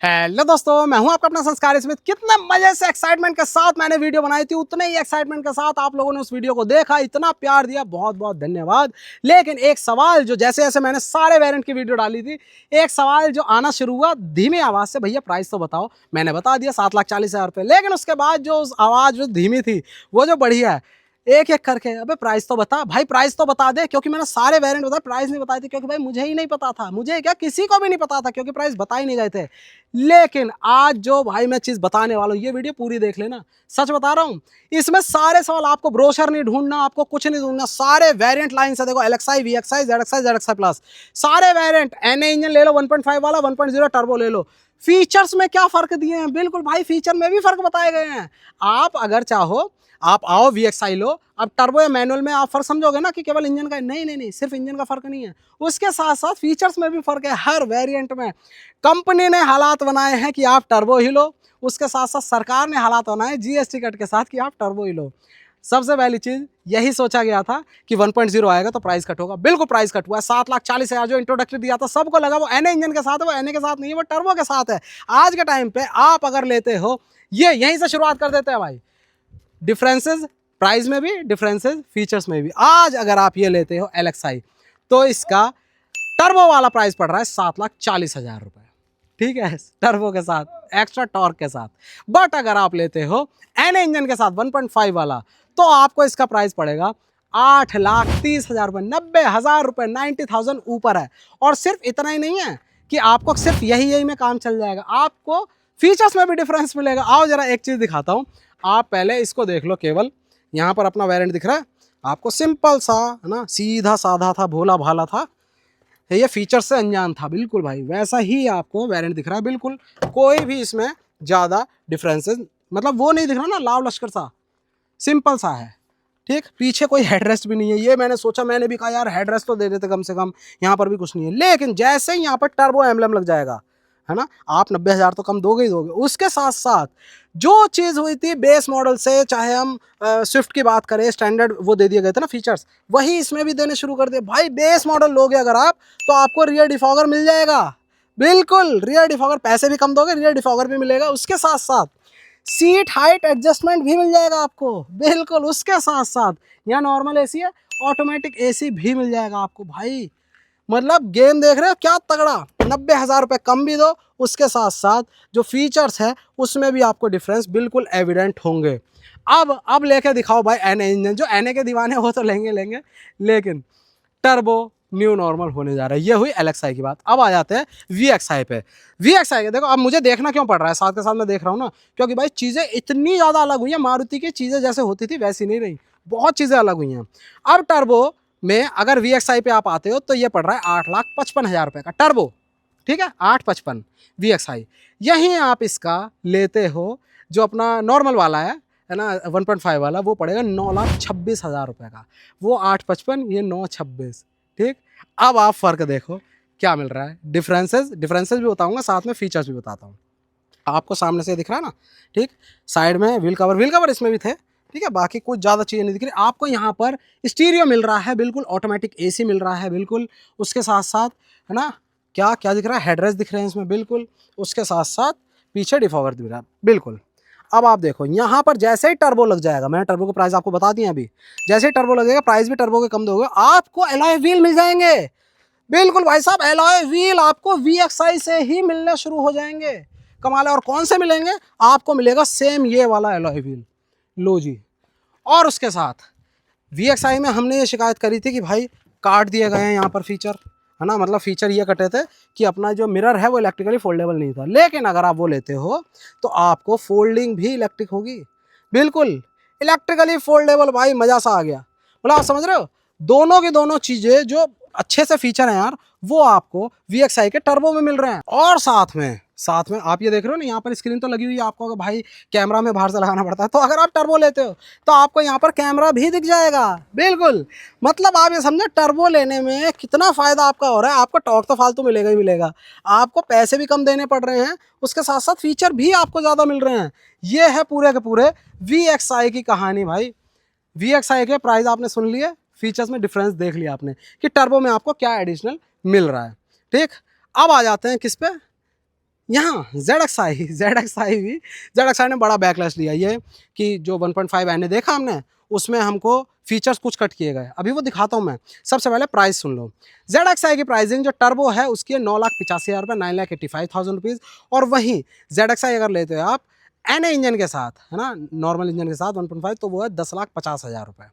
Hello दोस्तों, मैं हूं आपका अपना संस्कार स्मिथ। कितने मजे से एक्साइटमेंट के साथ मैंने वीडियो बनाई थी, उतने ही एक्साइटमेंट के साथ आप लोगों ने उस वीडियो को देखा, इतना प्यार दिया, बहुत बहुत धन्यवाद। लेकिन एक सवाल जो जैसे जैसे मैंने सारे वेरिएंट की वीडियो डाली थी, एक सवाल जो आना शुरू हुआ धीमी आवाज से, भैया प्राइस तो बताओ। मैंने बता दिया 7,40,000 रुपये। लेकिन उसके बाद जो आवाज जो धीमी थी वो जो बढ़िया है, एक एक करके, अबे प्राइस तो बता भाई, प्राइस तो बता दे। क्योंकि मैंने सारे वेरिएंट बताए, प्राइस नहीं बताए थे, क्योंकि भाई मुझे ही नहीं पता था, मुझे क्या किसी को भी नहीं पता था, क्योंकि प्राइस बता ही नहीं गए थे। लेकिन आज जो भाई मैं चीज बताने वाला हूं, ये वीडियो पूरी देख लेना, सच बता रहा हूं। इसमें सारे सवाल, आपको ब्रोशर नहीं ढूंढना, आपको कुछ नहीं ढूंढना, सारे वेरिएंट लाइन से देखो, LXi, VXi, ZXi, ZXi plus, सारे वेरिएंट। NA इंजन ले लो 1.5 वाला, 1.0 टर्बो ले लो। फीचर्स में क्या फर्क दिए हैं, बिल्कुल भाई फीचर में भी फर्क बताए गए हैं। आप अगर चाहो आप आओ VXi लो, अब टर्बो या मैनुअल में आप फर्क समझोगे ना कि केवल इंजन का, नहीं नहीं नहीं, सिर्फ इंजन का फर्क नहीं है, उसके साथ साथ फीचर्स में भी फर्क है। हर वेरिएंट में कंपनी ने हालात बनाए हैं कि आप टर्बो ही लो, उसके साथ साथ सरकार ने हालात बनाए GST कट के साथ कि आप टर्बो ही लो। सबसे पहली चीज यही सोचा गया था कि 1.0 आएगा तो प्राइस कट होगा, बिल्कुल प्राइस कट हुआ है। 7,40,000 जो इंट्रोडक्टरी दिया था, सबको लगा वो NA इंजन के साथ है, वो NA के साथ नहीं है, वो टर्बो के साथ है। आज के टाइम पे आप अगर लेते हो, ये यहीं से शुरुआत कर देते हैं भाई। डिफरेंसेस प्राइस में भी, डिफरेंसेस फीचर्स में भी। आज अगर आप ये लेते हो LXi, तो इसका टर्बो वाला प्राइस पड़ रहा है 7,40,000 रुपए, ठीक है, टर्बो के साथ, एक्स्ट्रा टॉर्क के साथ। बट अगर आप लेते हो NA इंजन के साथ 1.5 वाला, तो आपको इसका प्राइस पड़ेगा 8,30,000 रुपये, 90,000 रुपये, 90,000 ऊपर है। और सिर्फ इतना ही नहीं है कि आपको सिर्फ यही में काम चल जाएगा, आपको फीचर्स में भी डिफरेंस मिलेगा। आओ जरा एक चीज दिखाता हूं, आप पहले इसको देख लो। केवल यहाँ पर अपना वेरिएंट दिख रहा है आपको, सिंपल सा है ना, सीधा साधा था, भोला भाला था, ये फीचर से अनजान था, बिल्कुल भाई वैसा ही आपको वेरिएंट दिख रहा है। बिल्कुल कोई भी इसमें ज़्यादा डिफरेंसेस, मतलब वो नहीं दिख रहा ना लाव लश्कर सा, सिंपल सा है, ठीक। पीछे कोई हेडरेस्ट भी नहीं है, ये मैंने सोचा, मैंने भी कहा यार हेडरेस्ट तो दे देते कम से कम, यहाँ पर भी कुछ नहीं है। लेकिन जैसे ही यहाँ पर टर्बो एम्बलम लग जाएगा, है ना, आप 90,000 तो कम दोगे ही दोगे। उसके साथ साथ जो चीज़ हुई थी बेस मॉडल से, चाहे हम स्विफ्ट की बात करें, स्टैंडर्ड वो दे दिए गए थे ना फीचर्स, वही इसमें भी देने शुरू कर दिए भाई। बेस मॉडल लोगे अगर आप, तो आपको रियर डिफॉगर मिल जाएगा, बिल्कुल रियर डिफॉगर, पैसे भी कम दोगे, रियर डिफॉगर भी मिलेगा। उसके साथ साथ सीट हाइट एडजस्टमेंट भी मिल जाएगा आपको, बिल्कुल। उसके साथ साथ यहाँ नॉर्मल AC है, ऑटोमेटिक AC भी मिल जाएगा आपको भाई। मतलब गेम देख रहे हो क्या तगड़ा, 90,000 रुपये कम भी दो, उसके साथ साथ जो फीचर्स है उसमें भी आपको डिफरेंस बिल्कुल एविडेंट होंगे। अब लेके दिखाओ भाई NA इंजन, जो NA के दीवाने हो तो लेंगे लेंगे, लेकिन टर्बो न्यू नॉर्मल होने जा रहा है। ये हुई LXi की बात। अब आ जाते हैं VXi पे। VXi के देखो, अब मुझे देखना क्यों पड़ रहा है, साथ के साथ मैं देख रहा हूँ ना, क्योंकि भाई चीज़ें इतनी ज़्यादा अलग हुई हैं, मारुति की चीज़ें जैसे होती थी वैसी नहीं रही, बहुत चीज़ें अलग हुई हैं। अब टर्बो में अगर VXi पे आप आते हो, तो ये पड़ रहा है 8,55,000 रुपये का टर्बो, ठीक है, 8,55 VXi। यहीं आप इसका लेते हो जो अपना नॉर्मल वाला है ना, 1.5 वाला, वो पड़ेगा 9,26,000 रुपये का। वो 8,55, ये 9,26, ठीक। अब आप फर्क देखो क्या मिल रहा है, डिफरेंसेस भी बताऊंगा, साथ में फीचर्स भी बताता हूँ। आपको सामने से दिख रहा है ना, ठीक। साइड में व्हील कवर इसमें भी थे, ठीक है, बाकी कुछ ज़्यादा चीज़ें नहीं दिख रही आपको। यहाँ पर स्टीरियो मिल रहा है, बिल्कुल ऑटोमेटिक AC मिल रहा है, बिल्कुल। उसके साथ साथ है ना, क्या क्या दिख रहा है, हेडरेस्ट दिख रहे हैं इसमें, बिल्कुल। उसके साथ साथ पीछे डिफॉगर दिख रहा है, बिल्कुल। अब आप देखो यहाँ पर जैसे ही टर्बो लग जाएगा, मैंने टर्बो का प्राइस आपको बता दिया अभी, जैसे ही टर्बो लगेगा प्राइस भी टर्बो के कम दोगे, आपको एलॉय व्हील मिल जाएंगे, बिल्कुल भाई साहब। एलॉय व्हील आपको VXi से ही मिलने शुरू हो जाएंगे, कमाल है। और कौन से मिलेंगे, आपको मिलेगा सेम ये वाला एलॉय व्हील, लो जी। और उसके साथ VXi में हमने ये शिकायत करी थी कि भाई काट दिए गए हैं यहाँ पर फीचर, है ना, मतलब फीचर ये कटे थे कि अपना जो मिरर है वो इलेक्ट्रिकली फोल्डेबल नहीं था। लेकिन अगर आप वो लेते हो तो आपको फोल्डिंग भी इलेक्ट्रिक होगी, बिल्कुल इलेक्ट्रिकली फोल्डेबल, भाई मज़ा सा आ गया। मतलब आप समझ रहे हो, दोनों की दोनों चीज़ें जो अच्छे से फीचर हैं यार, वो आपको VXi के टर्बो में मिल रहे हैं। और साथ में आप ये देख रहे हो ना, यहाँ पर स्क्रीन तो लगी हुई है आपको, अगर भाई कैमरा में बाहर से लगाना पड़ता है, तो अगर आप टर्बो लेते हो तो आपको यहाँ पर कैमरा भी दिख जाएगा, बिल्कुल। मतलब आप ये समझे टर्बो लेने में कितना फ़ायदा आपका हो रहा है। आपको टॉर्क तो फालतू मिलेगा ही मिलेगा, आपको पैसे भी कम देने पड़ रहे हैं, उसके साथ साथ फीचर भी आपको ज़्यादा मिल रहे हैं। ये है पूरे के पूरे VXi की कहानी भाई। VXi के प्राइस आपने सुन लिए, फीचर्स में डिफरेंस देख लिया आपने कि टर्बो में आपको क्या एडिशनल मिल रहा है, ठीक। अब आ जाते हैं किस पे, यहाँ ZXi ने बड़ा बैकलैश लिया ये कि जो 1.5 एन देखा हमने उसमें हमको फीचर्स कुछ कट किए गए। अभी वो दिखाता हूँ मैं। सबसे पहले प्राइस सुन लो। ZXi की प्राइसिंग जो टर्बो है उसकी 9,85,000 रुपये, 9,85,000 रुपीज़। और वहीं ZXi अगर लेते हो आप एन इंजन के साथ, है ना, नॉर्मल इंजन के साथ 1.5, तो वो है 10,50,000 रुपये।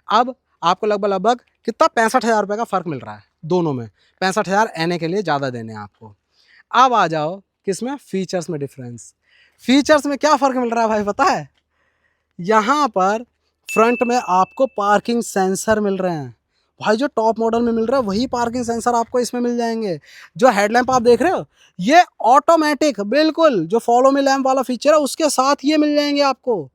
अब आपको लगभग कितना 65,000 रुपये का फ़र्क मिल रहा है दोनों में। 65,000 एन के लिए ज़्यादा देने हैं आपको। अब आ जाओ किसमें, फीचर्स में डिफरेंस। फीचर्स में क्या फ़र्क मिल रहा है भाई पता है? यहाँ पर फ्रंट में आपको पार्किंग सेंसर मिल रहे हैं भाई। जो टॉप मॉडल में मिल रहा है वही पार्किंग सेंसर आपको इसमें मिल जाएंगे। जो हेडलैम्प आप देख रहे हो ये ऑटोमेटिक, बिल्कुल जो फॉलो मी लैम्प वाला फीचर है उसके साथ ये मिल जाएंगे आपको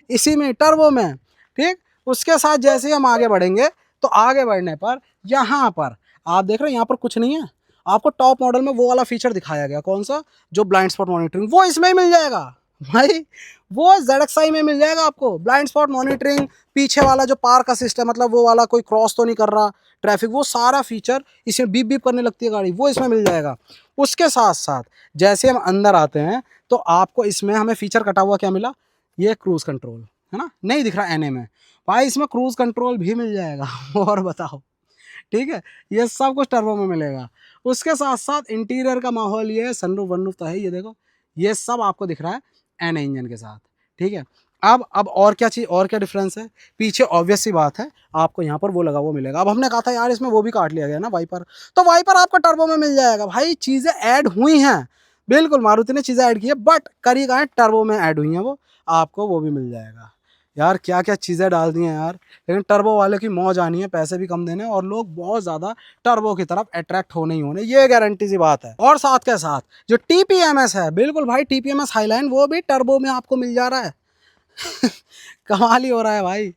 इसी में, टर्बो में। ठीक, उसके साथ जैसे ही हम आगे बढ़ेंगे तो आगे बढ़ने पर यहाँ पर आप देख रहे हो यहाँ पर कुछ नहीं है। आपको टॉप मॉडल में वो वाला फीचर दिखाया गया, कौन सा, जो ब्लाइंड स्पॉट मॉनिटरिंग, वो इसमें ही मिल जाएगा भाई। वो ZXi में मिल जाएगा आपको, ब्लाइंड स्पॉट मॉनिटरिंग, पीछे वाला जो पार्क असिस्ट है, मतलब वो वाला कोई क्रॉस तो नहीं कर रहा ट्रैफिक, वो सारा फीचर इसमें बीप बीप करने लगती है गाड़ी, वो इसमें मिल जाएगा। उसके साथ साथ जैसे हम अंदर आते हैं तो आपको इसमें हमें फीचर कटा हुआ क्या मिला, ये क्रूज कंट्रोल, है ना, नहीं दिख रहा एनए में भाई, इसमें क्रूज कंट्रोल भी मिल जाएगा। और बताओ, ठीक है, ये सब कुछ टर्बो में मिलेगा। उसके साथ साथ इंटीरियर का माहौल, ये सनरूफ वनरूफ तो है, ये देखो ये सब आपको दिख रहा है एन इंजन के साथ। ठीक है, अब और क्या चीज़, और क्या डिफरेंस है पीछे, ऑब्वियस सी बात है आपको यहाँ पर वो लगा वो मिलेगा। अब हमने कहा था यार इसमें वो भी काट लिया गया ना वाइपर, तो वाइपर आपको टर्बो में मिल जाएगा भाई। चीज़ें ऐड हुई हैं, बिल्कुल मारुति ने चीज़ें ऐड की है, बट करी कहाँ टर्बो में ऐड हुई हैं, वो आपको वो भी मिल जाएगा। यार क्या क्या चीज़ें डाल दी हैं यार। लेकिन टर्बो वाले की मौज आनी है, पैसे भी कम देने, और लोग बहुत ज़्यादा टर्बो की तरफ अट्रैक्ट होने ही होने, ये गारंटी सी बात है। और साथ के साथ जो TPMS है, बिल्कुल भाई TPMS हाईलाइन वो भी टर्बो में आपको मिल जा रहा है। कमाल ही हो रहा है भाई,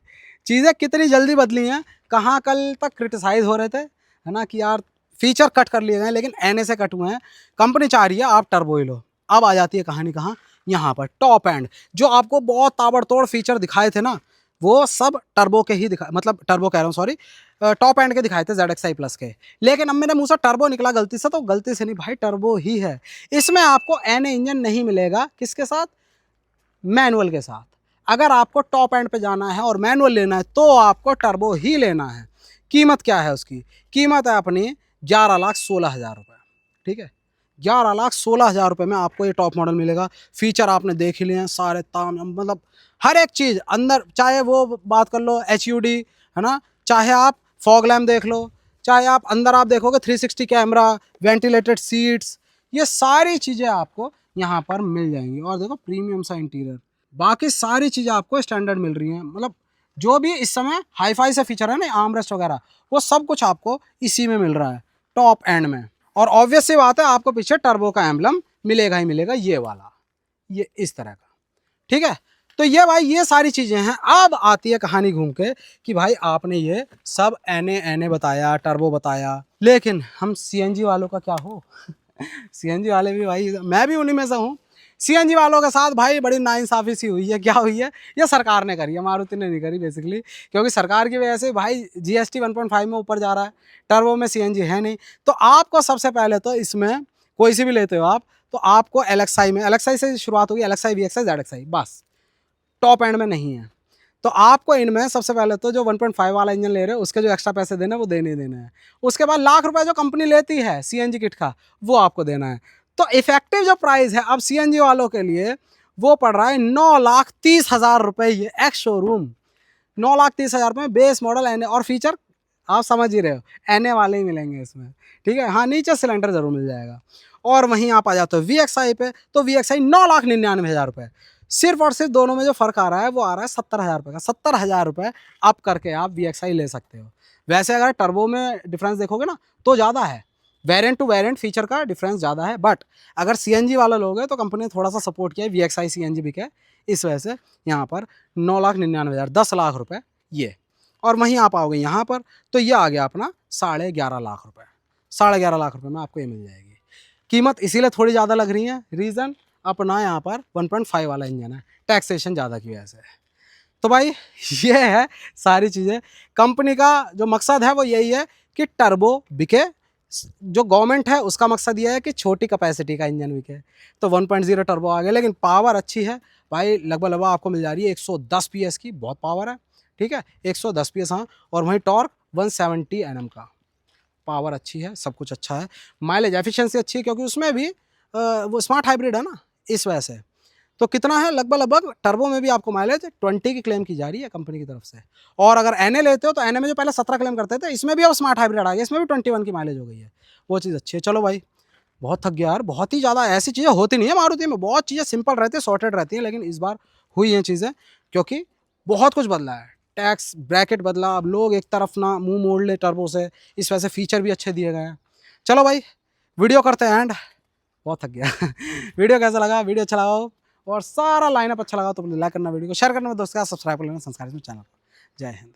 चीज़ें कितनी जल्दी बदली हैं। कहाँ कल तक क्रिटिसाइज हो रहे थे, है ना, कि यार फीचर कट कर लिए गए, लेकिन एनए से कट हुए हैं। कंपनी चाह रही है आप टर्बो ही लो। अब आ जाती है कहानी कहाँ, यहाँ पर टॉप एंड, जो आपको बहुत ताबड़तोड़ फीचर दिखाए थे ना, वो सब टर्बो के ही दिखा, मतलब टर्बो कह रहा हूँ सॉरी, टॉप एंड के दिखाए थे ZXi प्लस के। लेकिन अब मेरे मुंह से टर्बो निकला गलती से, तो गलती से नहीं भाई, टर्बो ही है। इसमें आपको एनए इंजन नहीं मिलेगा, किसके साथ, मैनुअल के साथ। अगर आपको टॉप एंड पे जाना है और मैनुअल लेना है तो आपको टर्बो ही लेना है। कीमत क्या है उसकी, कीमत है अपनी 11,16,000 रुपये। ठीक है, 11,16,000 रुपये में आपको ये टॉप मॉडल मिलेगा। फीचर आपने देख ही लिए हैं सारे ताम, मतलब हर एक चीज़ अंदर, चाहे वो बात कर लो HUD, है ना, चाहे आप फॉग लैम्प देख लो, चाहे आप अंदर आप देखोगे 360 कैमरा, वेंटिलेटेड सीट्स, ये सारी चीज़ें आपको यहाँ पर मिल जाएंगी। और देखो प्रीमियम सा इंटीरियर, बाकी सारी चीज़ें आपको स्टैंडर्ड मिल रही हैं। मतलब जो भी इस समय हाईफाई से फीचर है ना, आर्मरेस्ट वगैरह, वो सब कुछ आपको इसी में मिल रहा है टॉप एंड में। और ऑब्वियस सी बात है आपको पीछे टर्बो का एम्बलम मिलेगा ही मिलेगा, ये वाला, ये इस तरह का। ठीक है, तो ये भाई ये सारी चीज़ें हैं। अब आती है कहानी घूम के कि भाई आपने ये सब एनए बताया, टर्बो बताया, लेकिन हम CNG वालों का क्या हो। CNG वाले भी भाई, मैं भी उन्हीं में से हूँ। CNG वालों के साथ भाई बड़ी नाइंसाफ़ी सी हुई है। क्या हुई है, ये सरकार ने करी है, मारुति ने नहीं करी बेसिकली, क्योंकि सरकार की वजह से भाई GST 1.5 में ऊपर जा रहा है, टर्बो में CNG है नहीं। तो आपको सबसे पहले तो इसमें कोई सी भी लेते हो आप, तो आपको LXi में, LXi से शुरुआत होगी, LXi VXi ZXi, बस टॉप एंड में नहीं है। तो आपको इनमें सबसे पहले तो जो 1.5 वाला इंजन ले रहे हो उसके जो एक्स्ट्रा पैसे देने वो देने ही देने हैं। उसके बाद लाख रुपए जो कंपनी लेती है CNG किट का, वो आपको देना है। तो इफेक्टिव जो प्राइस है अब CNG वालों के लिए वो पड़ रहा है 9,30,000 रुपये, ये एक्स शोरूम 9,30,000 रुपये में बेस मॉडल एनए, और फीचर आप समझ ही रहे हो एनए वाले ही मिलेंगे इसमें। ठीक है, हाँ नीचे सिलेंडर जरूर मिल जाएगा। और वहीं आप आ जाते हो VXi पे, तो VXi 9,99,000 रुपये। सिर्फ और सिर्फ दोनों में जो फ़र्क आ रहा है वो आ रहा है 70,000 रुपये का। 70,000 रुपये अप करके आप VXi ले सकते हो। वैसे अगर टर्बो में डिफरेंस देखोगे ना तो ज़्यादा है, वेरिएंट टू वेरिएंट फीचर का डिफरेंस ज़्यादा है, बट अगर CNG वाला लोगे तो कंपनी ने थोड़ा सा सपोर्ट किया है, VXi CNG बिके, इस वजह से यहाँ पर 9,99,000, 10 लाख रुपये ये। और वहीं आप आओगे यहाँ पर तो ये आ गया अपना 11.5 लाख रुपये। 11.5 लाख रुपये में आपको ये मिल जाएगी। कीमत इसीलिए थोड़ी ज़्यादा लग रही है, रीज़न अपना यहाँ पर 1.5 वाला इंजन है, टैक्सेशन ज़्यादा की वजह से। तो भाई ये है सारी चीज़ें। कंपनी का जो मकसद है वो यही है कि टर्बो बिके, जो गवर्नमेंट है उसका मकसद ये है कि छोटी कैपेसिटी का इंजन बिके, तो 1.0 टर्बो आ गया, लेकिन पावर अच्छी है भाई, लगभग आपको मिल जा रही है 110 पीएस की, बहुत पावर है, ठीक है, 110 पीएस हाँ। और वहीं टॉर्क 170 एनएम का, पावर अच्छी है, सब कुछ अच्छा है, माइलेज एफिशिएंसी अच्छी है, क्योंकि उसमें भी वो स्मार्ट हाइब्रिड है ना, इस वजह से। तो कितना है, लगभग टर्बो में भी आपको माइलेज 20 की क्लेम की जा रही है कंपनी की तरफ से। और अगर एनए लेते हो तो एनए में जो पहले 17 क्लेम करते थे, इसमें भी अब स्मार्ट हाइब्रिड आ गया, इसमें भी 21 की माइलेज हो गई है, वो चीज़ अच्छी है। चलो भाई, बहुत थक गया यार, बहुत ही ज़्यादा ऐसी चीज़ें होती नहीं है मारुति में, बहुत चीज़ें सिंपल रहती है, सॉर्टेड रहती है, लेकिन इस बार हुई हैं चीज़ें, क्योंकि बहुत कुछ बदला है, टैक्स ब्रैकेट बदला, अब लोग एक तरफ ना मुंह मोड़ ले टर्बो से, इस वजह से फीचर भी अच्छे दिए गए हैं। चलो भाई, वीडियो करते हैं एंड, बहुत थक गया वीडियो कैसा लगा, वीडियो अच्छा लगा हो और सारा लाइनअप अच्छा लगा तो लाइक करना, वीडियो को शेयर करना, दोस्तों का सब्सक्राइब कर लेना संस्कार चैनल को। जय हिंद।